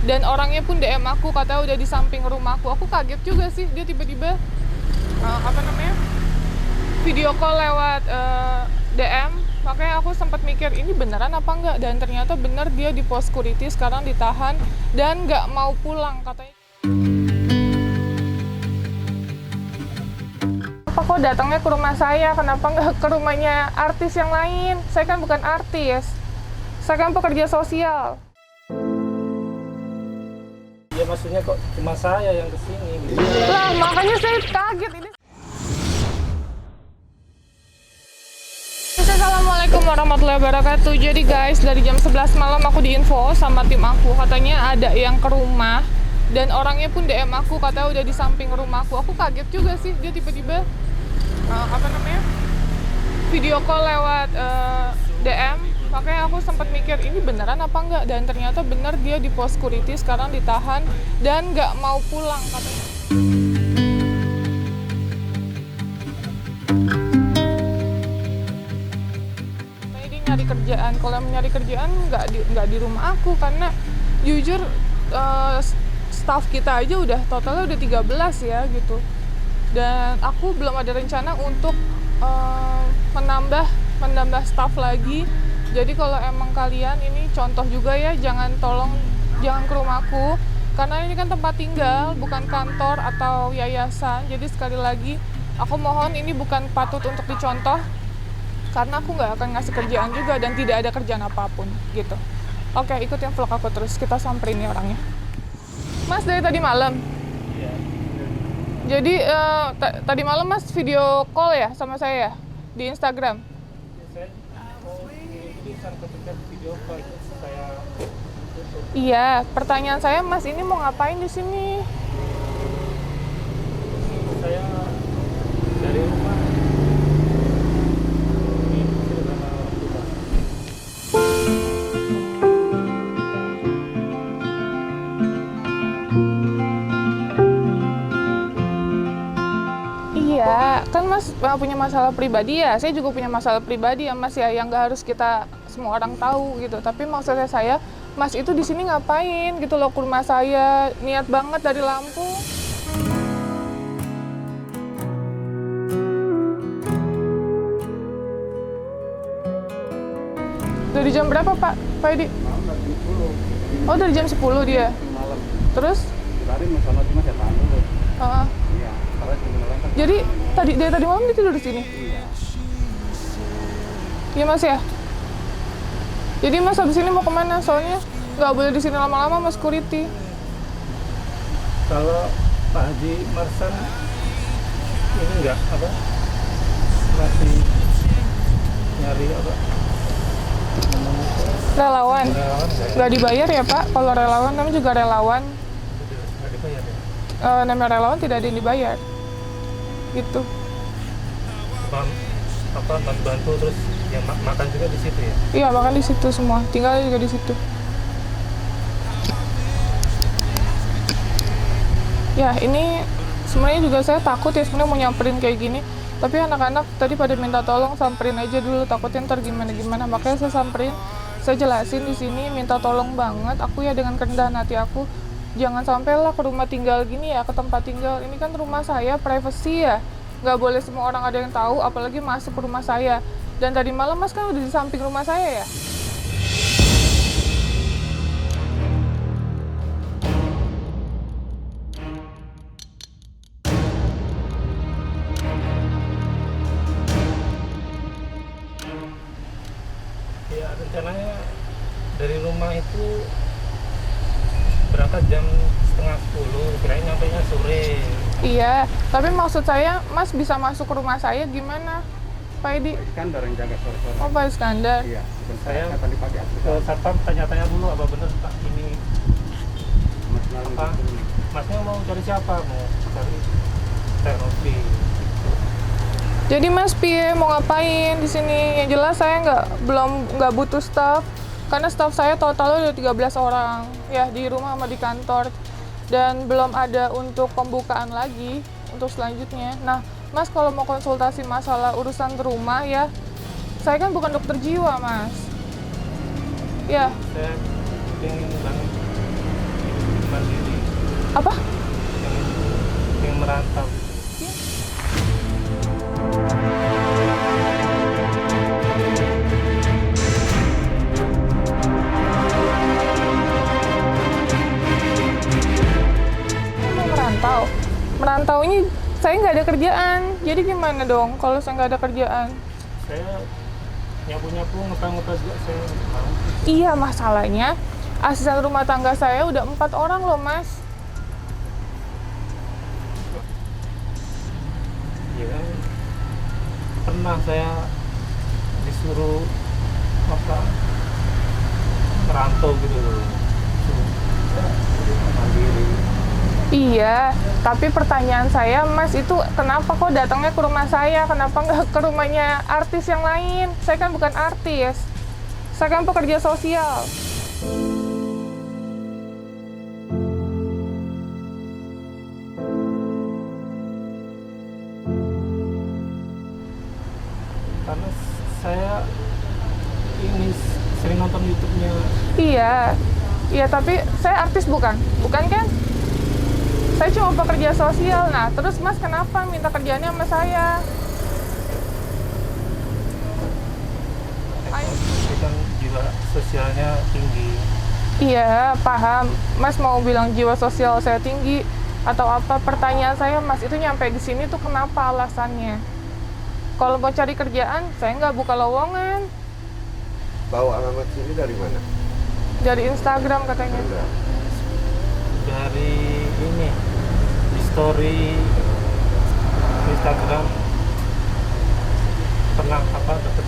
Dan orangnya pun DM aku, katanya udah di samping rumahku. Aku kaget juga sih, dia tiba-tiba video call lewat DM. Makanya aku sempat mikir ini beneran apa enggak, dan ternyata bener dia di pos security sekarang ditahan dan nggak mau pulang katanya. Apa kok datangnya ke rumah saya, kenapa nggak ke rumahnya artis yang lain? Saya kan bukan artis, saya kan pekerja sosial. Ya maksudnya kok cuma saya yang kesini gitu. Lah makanya saya kaget ini. Assalamualaikum warahmatullahi wabarakatuh. Jadi guys, dari jam 11 malam aku diinfo sama tim aku, katanya ada yang ke rumah dan orangnya pun DM aku, katanya udah di samping rumahku. Aku kaget juga sih, dia tiba-tiba video call lewat DM. Makanya aku sempat mikir ini beneran apa enggak, dan ternyata bener dia di pos security sekarang ditahan dan nggak mau pulang katanya. Dia nyari kerjaan, kalau mencari kerjaan nggak di rumah aku, karena jujur staff kita aja udah totalnya udah 13 ya gitu, dan aku belum ada rencana untuk menambah staff lagi. Jadi kalau emang kalian ini contoh juga ya, jangan ke rumahku, karena ini kan tempat tinggal, bukan kantor atau yayasan. Jadi sekali lagi aku mohon, ini bukan patut untuk dicontoh, karena aku nggak akan ngasih kerjaan juga dan tidak ada kerjaan apapun gitu. Oke, ikutin vlog aku terus, kita samperin nih orangnya. Mas dari tadi malam? Iya. Jadi tadi malam Mas video call ya sama saya di Instagram? Saya mau ini ketika video call saya tutup. Iya, pertanyaan saya, Mas ini mau ngapain di sini? Saya dari rumah ini sama orang tua. Iya, kan Mas punya masalah pribadi ya, saya juga punya masalah pribadi ya Mas ya, yang nggak harus kita semua orang tahu gitu. Tapi maksudnya saya, Mas itu di sini ngapain gitu loh, ke rumah saya, niat banget dari Lampung. Dari jam berapa Pak Edi? Malam dari 10. Oh dari jam 10 dia. Malam. Terus? Tadi masalah cuma saya tahan dulu. Heeh. Iya, karena sebenarnya kan. Jadi dari tadi malam dia tidur di sini? Iya. Iya Mas ya? Jadi Mas habis ini mau kemana? Soalnya nggak boleh di sini lama-lama Mas security. Kalau Pak Haji Marsan ini enggak apa? Masih nyari apa? Relawan? Relawan Nggak dibayar ya Pak? Kalau relawan, namanya juga relawan. nggak dibayar ya? Namanya relawan tidak ada yang dibayar. Gitu. Apa bantu terus yang makan juga di situ ya? Iya, makan di situ semua. Tinggal juga di situ. Ya, ini sebenarnya juga saya takut ya sebenarnya mau nyamperin kayak gini. Tapi anak-anak tadi pada minta tolong samperin aja dulu, takutnya ntar gimana-gimana. Makanya saya samperin, saya jelasin di sini, minta tolong banget. Aku ya dengan kerendahan hati aku, jangan sampailah ke rumah tinggal gini ya, ke tempat tinggal. Ini kan rumah saya, privacy ya. Nggak boleh semua orang ada yang tahu, apalagi masuk ke rumah saya. Dan tadi malam Mas kan udah di samping rumah saya ya? Ya rencananya dari rumah itu berangkat jam setengah 10, kirain nyampainya sore. Iya, tapi maksud saya Mas bisa masuk ke rumah saya gimana, Pak Edi? Iskandar yang jaga sore-sore. Oh, Pak Iskandar. Iya, bukan Saya akan dipakai ke satpam tanya-tanya dulu apa bener Pak ini Mas malam apa? itu. Masnya mau cari siapa? Mau cari Tenopi. Jadi Mas piye mau ngapain di sini? Yang jelas saya nggak butuh staff, karena staff saya totalnya udah 13 orang ya, di rumah sama di kantor, dan belum ada untuk pembukaan lagi untuk selanjutnya. Nah Mas kalau mau konsultasi masalah urusan rumah ya, saya kan bukan dokter jiwa Mas. Ya. Saya ingin banget Apa? Yang merantau. Mau merantau. Merantau ini saya nggak ada kerjaan. Jadi gimana dong kalau saya nggak ada kerjaan? Saya nyapu-nyapu, ngepel-ngepel juga saya mau. Iya, masalahnya asisten rumah tangga saya udah 4 orang loh, Mas. Ya kan pernah saya disuruh apa merantau gitu loh. Mandiri. Iya, tapi pertanyaan saya, Mas, itu kenapa kok datangnya ke rumah saya? Kenapa nggak ke rumahnya artis yang lain? Saya kan bukan artis. Saya kan pekerja sosial. Karena saya ini sering nonton YouTube-nya. Iya, iya, tapi saya artis bukan? Bukan kan? Saya cuma pekerja sosial. Nah, terus Mas kenapa minta kerjaannya sama saya? Itu kan jiwa sosialnya tinggi. Iya, paham. Mas mau bilang jiwa sosial saya tinggi atau apa? Pertanyaan saya, Mas, itu nyampe di sini tuh kenapa alasannya? Kalau mau cari kerjaan, saya nggak buka lowongan. Tahu alamat sini dari mana? Dari Instagram katanya. Enggak. Dari ini di story Instagram pernah apa dapet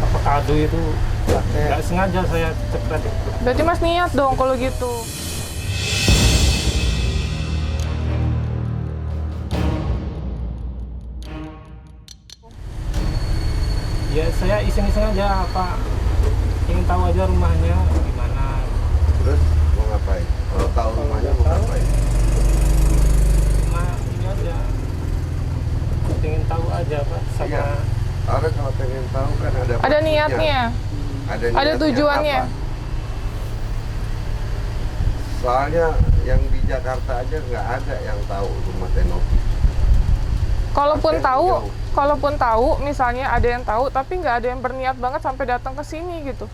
apa kado itu nggak sengaja saya cepet. Berarti Mas niat dong kalau gitu. Ya saya iseng-iseng aja apa ingin tahu aja rumahnya gimana. Terus mau ngapain? Kalau tahu rumahnya mau ngapain? Cuma ini aja ingin tahu aja Pak sama Iya. Orang kalau pengen tahu kan ada Ada maksudnya. niatnya. Ada Ada niatnya tujuannya. apa? Soalnya yang di Jakarta aja nggak ada yang tahu rumah Tenopi. Kalaupun tahu, misalnya ada yang tahu, tapi nggak ada yang berniat banget sampai datang ke sini gitu.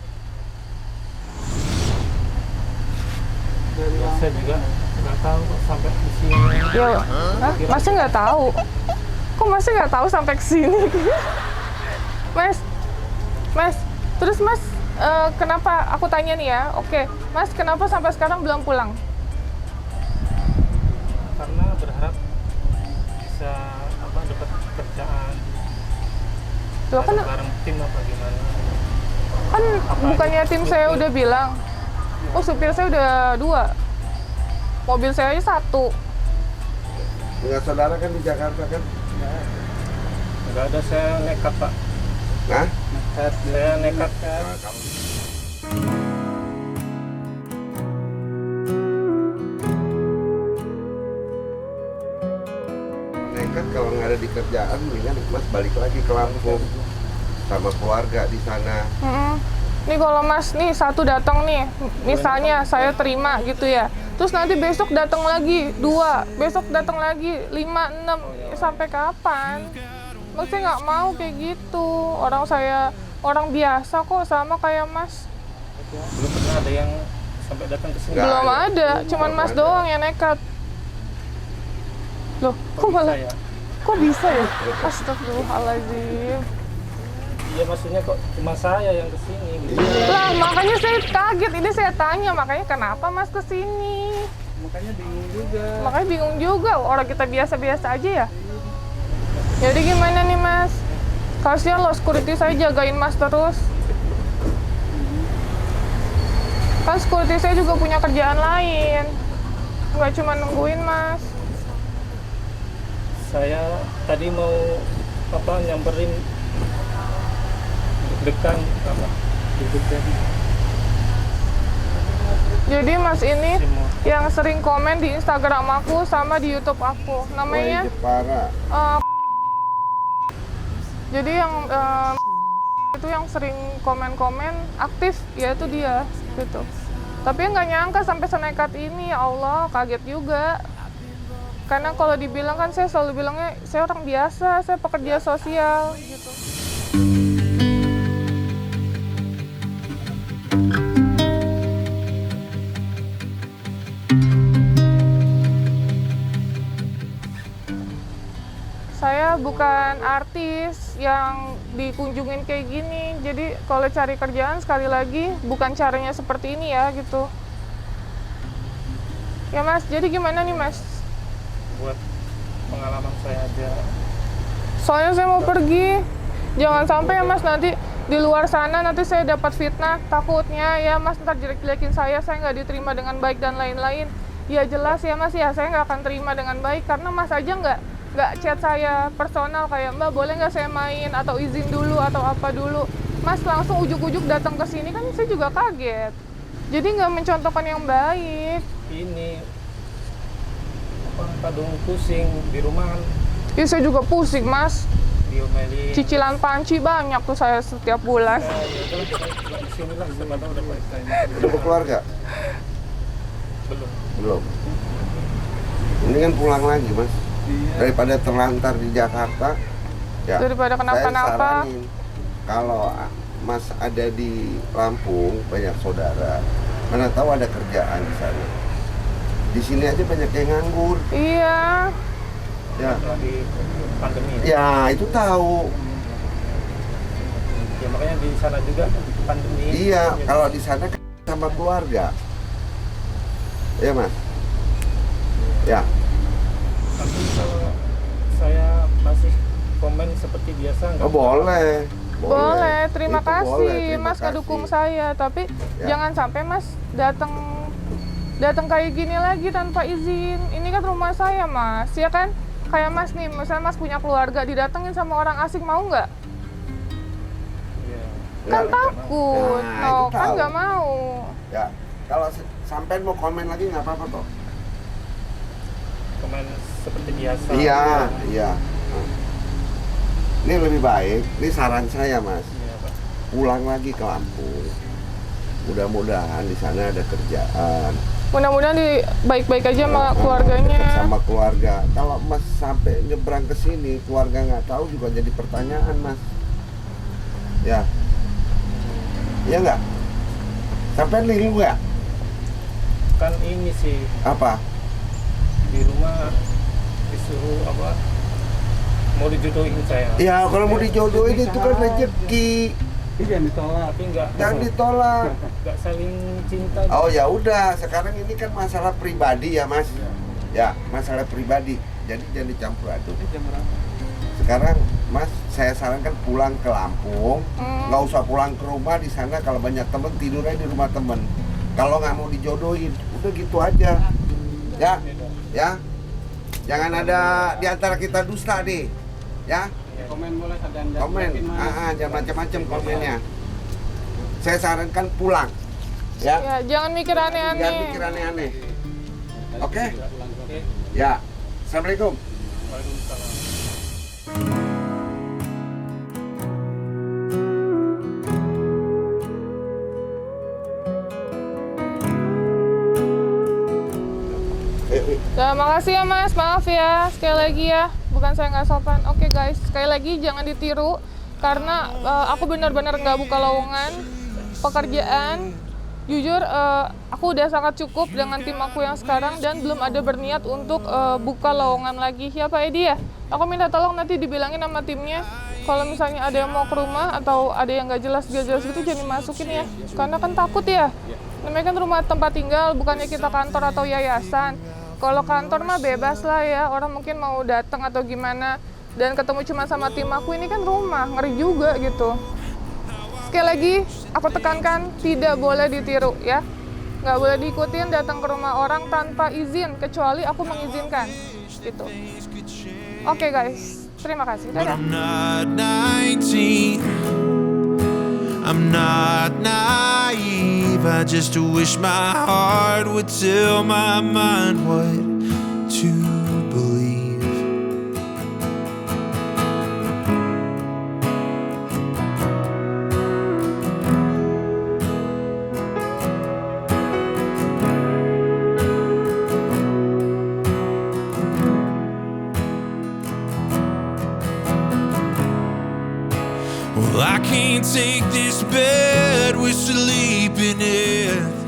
Ya, saya juga nggak tahu kok sampai di sini. Ya, hah? Masnya nggak tahu? Kok Masnya nggak tahu sampai ke sini? Mas, terus Mas, kenapa aku tanya nih ya? Oke, Mas, kenapa sampai sekarang belum pulang? Karena berharap bisa apa dapat kerjaan. Loh, kan Bareng tim apa gimana? bukannya tim saya udah bilang, oh supir saya udah 2, mobil saya aja 1. Nggak saudara kan di Jakarta kan? Nggak ada, saya nekat Pak. Nah, Saya nekat. nah kamu nekat kalau nggak ada di kerjaan, mendingan Mas balik lagi ke Lampung sama keluarga di sana. Nih kalau Mas nih 1 datang nih, misalnya saya terima gitu ya. Terus nanti besok datang lagi 2, besok datang lagi 5, 6, sampai kapan? Mas saya nggak mau kayak gitu. Orang biasa kok sama kayak Mas. Belum pernah ada yang sampai datang ke sini. Nggak Belum ada. ada, cuman Belum Mas ada. doang yang nekat. Loh, kok malah Saya. kok bisa ya? Astagfirullahaladzim. Iya maksudnya kok cuma saya yang ke sini gitu. Iya. Lah, makanya saya kaget. Ini saya tanya, makanya kenapa Mas ke sini? Makanya bingung juga. Makanya bingung juga, orang kita biasa-biasa aja ya. Jadi gimana nih Mas? Kasihan loh, security saya jagain Mas terus. Kan security saya juga punya kerjaan lain. Nggak cuma nungguin Mas. Saya tadi mau apa nyamperin deg-degan apa? Deg-degan. Jadi Mas ini Semua. yang sering komen di Instagram aku sama di YouTube aku. Namanya Woi, Jepara. jadi yang itu yang sering komen-komen aktif, ya itu dia gitu. Tapi nggak nyangka sampai senekat ini, ya Allah, kaget juga. Karena kalau dibilang kan saya selalu bilangnya, saya orang biasa, saya pekerja sosial gitu. Saya bukan artis yang dikunjungin kayak gini. Jadi kalau cari kerjaan sekali lagi bukan caranya seperti ini ya gitu. Ya Mas, jadi gimana nih Mas? Buat pengalaman saya aja. Soalnya saya mau pergi. Jangan sampai ya Mas nanti di luar sana nanti saya dapat fitnah. Takutnya ya Mas ntar jelek-jelekin saya nggak diterima dengan baik dan lain-lain. Ya jelas ya Mas ya, saya nggak akan terima dengan baik karena Mas aja nggak chat saya personal kayak Mbak boleh nggak saya main atau izin dulu atau apa dulu. Mas langsung ujuk-ujuk datang ke sini kan saya juga kaget. Jadi nggak mencontohkan yang baik. Ini apa kadung pusing di rumah kan Ya saya juga pusing Mas. diomelin. Cicilan panci banyak tuh saya setiap bulan. Di sini lah siapa tahu dapat Udah berkeluarga? belum. Belum. Ini kan pulang lagi Mas. Daripada terlantar di Jakarta, ya. Daripada kenapa-napa. Saya saranin kalau Mas ada di Lampung banyak saudara, mana tahu ada kerjaan di sana. Di sini aja banyak yang nganggur. Iya. Ya. Lagi pandemi. Ya itu tahu. Ya makanya di sana juga pandemi. Iya, kalau di sana kan sama keluarga. Ya Mas. Ya. Tapi kalau saya masih komen seperti biasa nggak? Oh boleh. Boleh, terima Itu kasih boleh, terima Mas ngedukung kasih. saya. Tapi Ya. jangan sampai Mas datang kayak gini lagi tanpa izin. Ini kan rumah saya Mas, ya kan? Kayak Mas nih, misalnya Mas punya keluarga, didatengin sama orang asing mau nggak? Iya. Kan Ya. takut, Nah, no, itu kan tahu. nggak mau. Ya. Kalau sampai mau komen lagi nggak apa-apa kok. Komen seperti biasa. Iya, iya. Ini lebih baik. Ini saran saya Mas. Iya, Pak. Pulang lagi ke Lampung. Mudah-mudahan di sana ada kerjaan. Mudah-mudahan baik-baik aja sama Dekat keluarganya. sama keluarga. Kalau Mas sampai nyebrang ke sini, keluarga nggak tahu juga jadi pertanyaan Mas. Ya. Iya nggak? Sampai linglung nggak? Kan ini sih Apa? di rumah disuruh apa? Mau dijodohin saya. Ya kalau mau dijodohin itu kan rezeki. Tapi nggak Jangan ditolak. nggak saling cinta. Oh ya udah, sekarang ini kan masalah pribadi ya Mas. Ya, masalah pribadi. Jadi jangan dicampur aduk. Sekarang Mas, saya sarankan pulang ke Lampung. Nggak usah pulang ke rumah di sana. Kalau banyak temen tidur aja di rumah temen. Kalau nggak mau dijodohin, udah gitu aja. Ya, ya. Jangan ada di antara kita dusta deh. Ya. Komen boleh dan Komen, jangan macam-macam komennya. Saya sarankan pulang. Ya. Ya, jangan mikir Jangan aneh-aneh. mikir aneh-aneh. Oke? Oke. Ya. Assalamualaikum. Waalaikumsalam. Ya, makasih ya Mas, maaf ya sekali lagi ya, bukan saya nggak sopan. Oke guys, sekali lagi jangan ditiru karena aku benar-benar nggak buka lowongan pekerjaan. Jujur, aku udah sangat cukup dengan tim aku yang sekarang dan belum ada berniat untuk buka lowongan lagi. Ya Pak Edi ya, aku minta tolong nanti dibilangin sama timnya kalau misalnya ada yang mau ke rumah atau ada yang nggak jelas gitu jangan dimasukin ya, karena kan takut ya. Namanya kan rumah tempat tinggal, bukannya kita kantor atau yayasan. Kalau kantor mah bebas lah ya, orang mungkin mau datang atau gimana dan ketemu cuma sama tim aku, ini kan rumah, ngeri juga gitu. Sekali lagi, aku tekankan tidak boleh ditiru ya. Nggak boleh diikutin datang ke rumah orang tanpa izin, kecuali aku mengizinkan gitu. Oke guys, terima kasih. But Dadah. I'm not 19. I'm not naive. I just wish my heart would tell my mind what to believe. Well, I can't take this bed, we're sleeping in it.